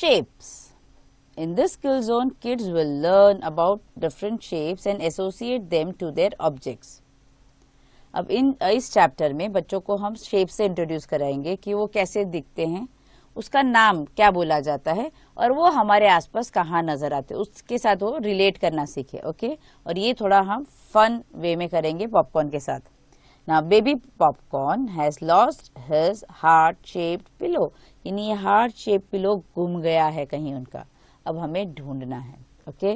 Shapes. In this skill zone, kids will learn about different shapes and associate them to their objects. अब इस chapter में बच्चों को हम शेप से इंट्रोड्यूस कराएंगे कि वो कैसे दिखते हैं, उसका नाम क्या बोला जाता है और वो हमारे आसपास कहाँ नजर आते हैं, उसके साथ वो रिलेट करना सीखे. ओके, और ये थोड़ा हम फन वे में करेंगे पॉपकॉर्न के साथ. Now baby popcorn has lost his heart-shaped pillow. यानी ये heart-shaped pillow गुम गया है कहीं उनका. अब हमें ढूंढना है. Okay?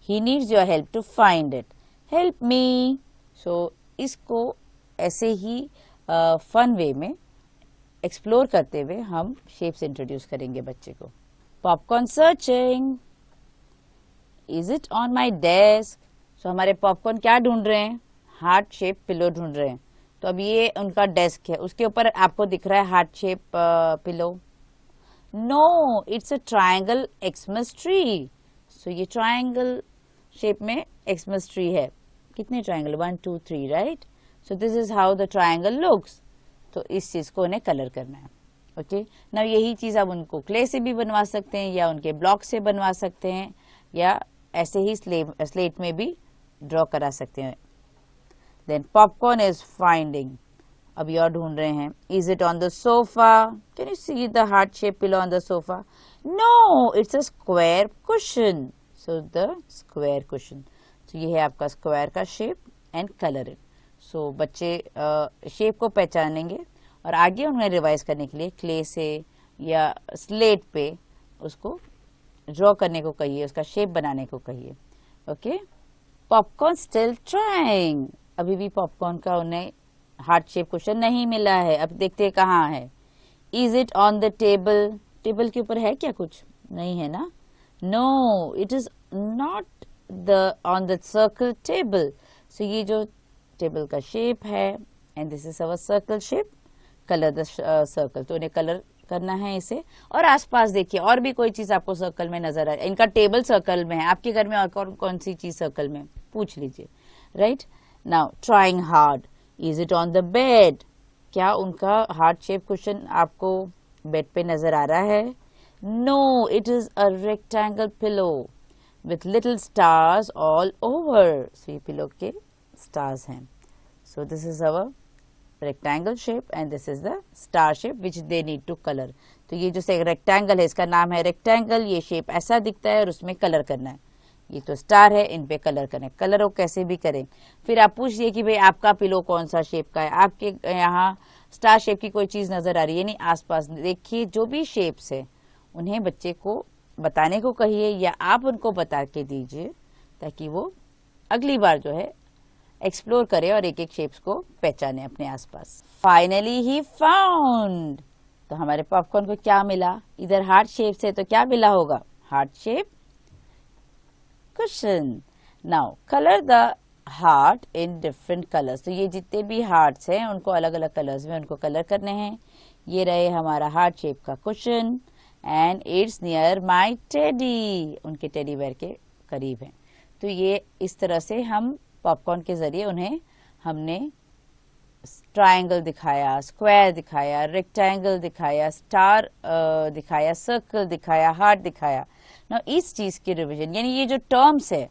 He needs your help to find it. Help me. So इसको ऐसे ही फन वे में एक्सप्लोर करते हुए हम शेप्स इंट्रोड्यूस करेंगे बच्चे को. Popcorn searching. Is it on my desk. So हमारे पॉपकॉर्न क्या ढूंढ रहे हैं? हार्ट शेप पिलो ढूंढ रहे हैं. तो अब ये उनका डेस्क है, उसके ऊपर आपको दिख रहा है heart shape pillow. No, it's a triangle Xmas tree. So ये ट्रायंगल शेप में एक्समस ट्री है. कितने triangle? 1 2 3, right? So this is how the triangle looks. तो इस चीज को उन्हें कलर करना है. ओके, नाउ यही चीज आप उनको क्ले से भी बनवा सकते हैं या उनके ब्लॉक से बनवा सकते हैं या ऐसे ही स्लेट में भी ड्रॉ करा सकते हैं. Then popcorn is finding. अब ये और ढूंढ रहे हैं. Is it on the sofa? Can you see the heart shape pillow on the sofa? No, it's a square cushion. So the square cushion. तो ये है आपका स्क्वायर का shape and colour it. So बच्चे शेप को पहचानेंगे और आगे उन्हें रिवाइज करने के लिए क्ले से या स्लेट पे उसको ड्रॉ करने को कहिए, उसका शेप बनाने को कहिए. Okay, popcorn still trying. अभी भी पॉपकॉर्न का उन्हें हार्ट शेप क्वेश्चन नहीं मिला है. अब देखते हैं कहाँ है. Is it on the table? Table के ऊपर है क्या कुछ? नहीं है ना. No, it is not the on the circle table. So ये जो टेबल का शेप है and this is our circle shape. Colour the circle. तो उन्हें कलर करना है इसे. और आसपास देखिए और भी कोई चीज आपको सर्कल में नजर आए. इनका टेबल सर्कल में है, आपके घर में और कौन सी चीज सर्कल में? पूछ लीजिए. Right now, trying hard. Is it on the bed? क्या उनका हार्ट शेप क्वेश्चन आपको बेड पे नजर आ रहा है? No, it is a rectangle pillow with little stars all over. So ये पिलो के स्टार्स हैं. So this is our rectangle shape and this is the star shape which they need to color. तो ये जो rectangle है इसका नाम है rectangle. ये शेप ऐसा दिखता है और उसमें कलर करना है. ये तो स्टार है, इन पे कलर करना है. कलर वो कैसे भी करें. फिर आप पूछिए कि भाई आपका पिलो कौन सा शेप का है. आपके यहाँ स्टार शेप की कोई चीज नजर आ रही है? नहीं, आसपास देखिए. जो भी शेप्स है उन्हें बच्चे को बताने को कहिए या आप उनको बता के दीजिए ताकि वो अगली बार जो है एक्सप्लोर करे और एक एक शेप्स को पहचाने अपने आसपास. Finally he found. तो हमारे पॉपकॉर्न को क्या मिला? इधर हार्ट शेप से तो क्या मिला होगा? Heart shape cushion. Now colour the heart in different colours. तो ये जितने भी हार्ट्स हैं उनको अलग अलग कलर्स में उनको कलर करने हैं. ये रहे हमारा हार्ट शेप का cushion and it's near my teddy. उनके टेडी बेयर के करीब है. तो ये इस तरह से हम पॉपकॉर्न के जरिए उन्हें हमने ट्रायंगल दिखाया, स्क्वायर दिखाया, रेक्टेंगल दिखाया, स्टार दिखाया, सर्कल दिखाया, हार्ट दिखाया. ना इस चीज की रिवीजन यानी ये जो टर्म्स है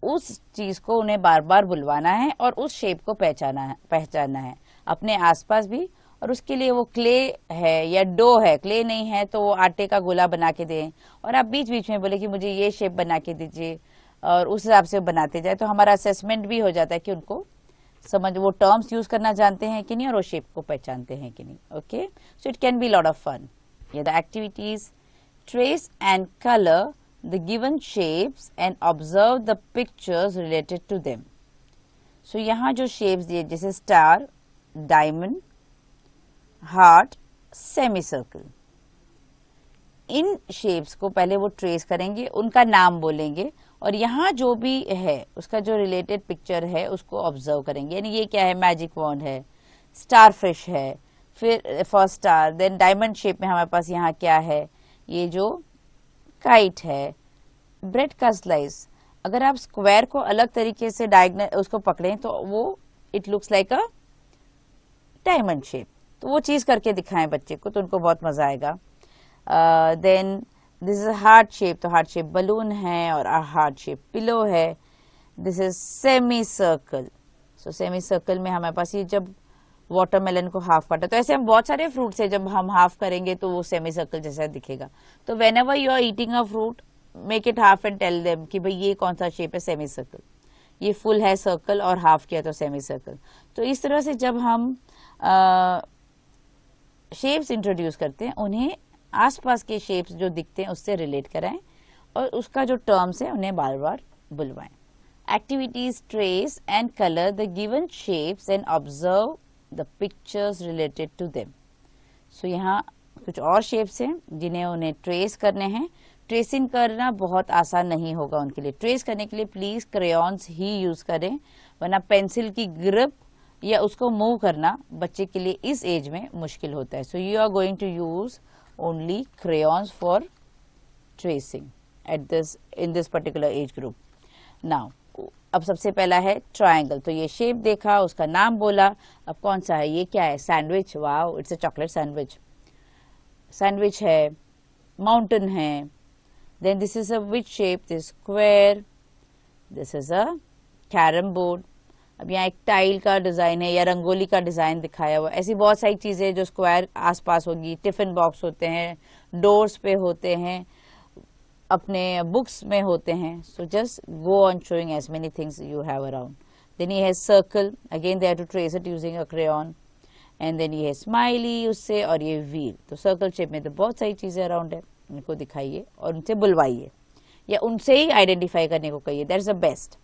उस चीज को उन्हें बार बार बुलवाना है और उस शेप को पहचानना है अपने आसपास भी. और उसके लिए वो क्ले है या डो है. क्ले नहीं है तो वो आटे का गोला बना के दें और आप बीच बीच में बोले कि मुझे ये शेप बना के दीजिए और उस हिसाब से बनाते जाए. तो हमारा असेसमेंट भी हो जाता है कि उनको समझ वो टर्म्स यूज करना जानते हैं कि नहीं और वो शेप को पहचानते हैं कि नहीं. Okay, so it can be lot of fun. ये the activities. Trace and colour the given shapes and observe the pictures related to them. So यहाँ जो शेप्स दिए जैसे star, diamond, heart, semi circle, इन शेप्स को पहले वो trace करेंगे, उनका नाम बोलेंगे और यहाँ जो भी है उसका जो रिलेटेड पिक्चर है उसको ऑब्जर्व करेंगे. यानी ये क्या है? मैजिक वॉन्ड है, स्टार फिश है, फिर first star. Then diamond shape में हमारे पास यहाँ क्या है? ये जो काइट है, ब्रेड का स्लाइस. अगर आप स्क्वायर को अलग तरीके से डायगोनल उसको पकड़ें तो वो it looks like a diamond shape. तो वो चीज करके दिखाएं बच्चे को तो उनको बहुत मजा आएगा. Then this is heart shape, तो हार्ट शेप बलून है और हार्ट शेप पिलो है. This is semicircle. So semicircle में हमारे पास ये जब वाटरमेलन को हाफ काटा, तो ऐसे हम बहुत सारे फ्रूट्स है जब हम हाफ करेंगे तो वो सेमी सर्कल जैसा दिखेगा. तो whenever you are eating a fruit, make it half and tell them कि भाई ये कौन सा शेप है, सेमी सर्कल. ये फुल है सर्कल और हाफ किया तो सेमी सर्कल. तो इस तरह से जब हम शेप्स इंट्रोड्यूस करते हैं, उन्हें आसपास के शेप्स जो दिखते हैं उससे रिलेट कराएं और उसका जो टर्म्स है उन्हें बार बार बुलवाएं. Activities trace and colour the given shapes and observe the pictures related to them. So यहाँ कुछ और शेप्स हैं जिन्हें उन्हें ट्रेस करने हैं. ट्रेसिंग करना बहुत आसान नहीं होगा उनके लिए. ट्रेस करने के लिए प्लीज क्रेयॉन्स ही यूज करें, वरना पेंसिल की ग्रिप या उसको मूव करना बच्चे के लिए इस एज में मुश्किल होता है. So you are going to use only crayons for tracing in this particular age group. Now, अब सबसे पहला है ट्रायंगल. तो ये शेप देखा, उसका नाम बोला. अब कौन सा है, ये क्या है, sandwich. Wow, it's a chocolate sandwich. Sandwich है, माउंटेन है. Then this is a witch shape, this square. This is a carrom board. अब यहाँ एक टाइल का डिजाइन है या रंगोली का डिजाइन दिखाया हुआ. ऐसी बहुत सारी चीजें जो स्क्वायर आसपास होगी. टिफिन बॉक्स होते हैं, डोर्स पे होते हैं, अपने बुक्स में होते हैं. So just go on showing as many things you have around. Then ये है circle, again they have to trace it using a crayon. And then ये है स्माइली उससे, और ये व्हील. तो सर्कल शेप में तो बहुत सारी चीजें अराउंड है, उनको दिखाइए और उनसे बुलवाइए या उनसे ही आइडेंटिफाई करने को कहिए. That's the best.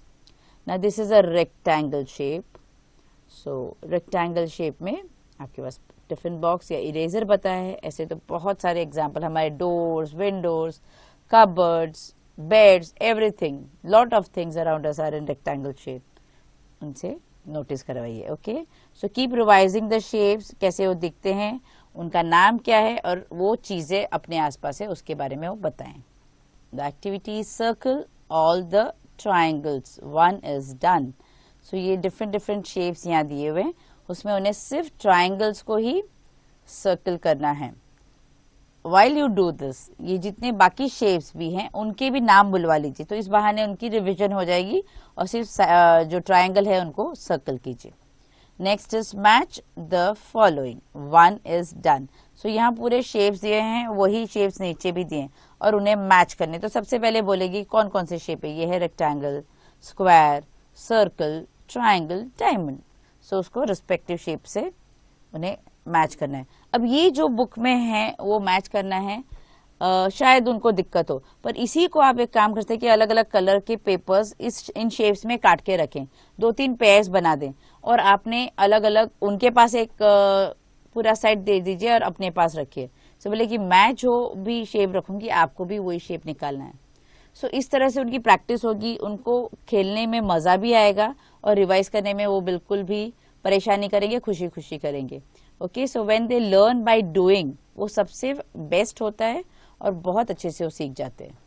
Now this is a rectangle shape. So rectangle shape में आपके पास टिफिन बॉक्स या इरेजर बता है. ऐसे तो बहुत सारे एग्जाम्पल हमारे doors, windows, cupboards, beds, everything, lot of things around us are in rectangle shape. उनसे नोटिस करवाइए. Okay, so keep revising the shapes, कैसे वो दिखते हैं, उनका नाम क्या है और वो चीजें अपने आसपास है उसके बारे में वो बताएं. The activity circle all the triangles, one is done. So ये different shapes यहाँ दिए हुए हैं, उसमें उन्हें सिर्फ triangles को ही circle करना है. While you do this, ये जितने बाकी shapes भी हैं उनके भी नाम बुलवा लीजिए, तो इस बहाने उनकी रिविजन हो जाएगी और सिर्फ जो triangle है उनको circle कीजिए. Next is match the following. One is done. So यहाँ पूरे शेप्स दिए हैं, वही शेप्स नीचे भी दिए हैं और उन्हें मैच करने. तो सबसे पहले बोलेगी कौन कौन से शेप है. ये है rectangle, square, circle, triangle, diamond. So उसको रिस्पेक्टिव शेप से उन्हें मैच करना है. अब ये जो बुक में है वो मैच करना है, शायद उनको दिक्कत हो, पर इसी को आप एक काम करते हैं कि अलग अलग कलर के पेपर्स इन शेप्स में काट के रखें, 2-3 पेयर्स बना दें और आपने अलग अलग उनके पास एक पूरा सेट दे दीजिए और अपने पास रखिए. सो बोले कि मैं जो भी शेप रखूंगी आपको भी वही शेप निकालना है. सो इस तरह से उनकी प्रैक्टिस होगी, उनको खेलने में मजा भी आएगा और रिवाइज करने में वो बिल्कुल भी परेशानी करेंगे, खुशी खुशी करेंगे. Okay, so when they learn by doing, वो सबसे बेस्ट होता है और बहुत अच्छे से वो सीख जाते हैं.